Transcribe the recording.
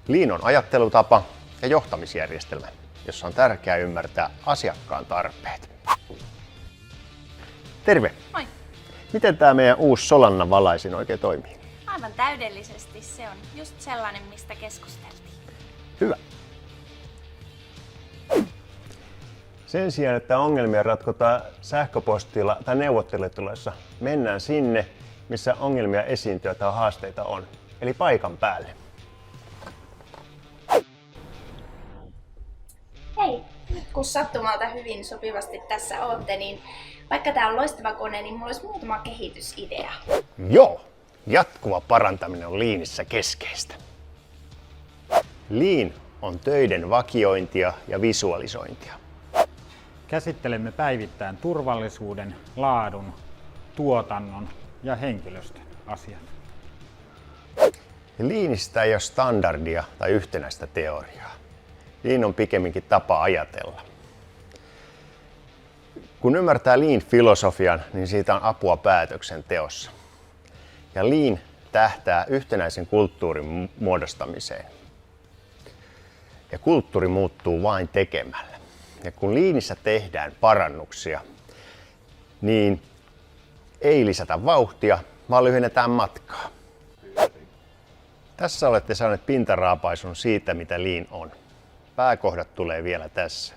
Lean on ajattelutapa ja johtamisjärjestelmä, jossa on tärkeää ymmärtää asiakkaan tarpeet. Terve! Moi! Miten tämä meidän uusi Solanna valaisin oikein toimii? Aivan täydellisesti. Se on just sellainen, mistä keskusteltiin. Hyvä! Sen sijaan, että ongelmia ratkotaan sähköpostilla tai neuvottelutuloissa, mennään sinne, missä ongelmia esiintyy tai haasteita on, eli paikan päälle. Hei, nyt kun sattumalta hyvin sopivasti tässä ootte, niin vaikka tää on loistava kone, niin mulla olisi muutama kehitysidea. Joo! Jatkuva parantaminen on Leanissä keskeistä. Lean on töiden vakiointia ja visualisointia. Käsittelemme päivittäin turvallisuuden, laadun, tuotannon ja henkilöstön asiat. Leanistä ei ole standardia tai yhtenäistä teoriaa. Lean on pikemminkin tapa ajatella. Kun ymmärtää Lean-filosofian, niin siitä on apua päätöksenteossa. Ja Lean tähtää yhtenäisen kulttuurin muodostamiseen. Ja kulttuuri muuttuu vain tekemällä. Ja kun Leanissä tehdään parannuksia, niin ei lisätä vauhtia, vaan lyhennetään matkaa. Tässä olette saaneet pintaraapaisun siitä, mitä Lean on. Pääkohdat tulee vielä tässä.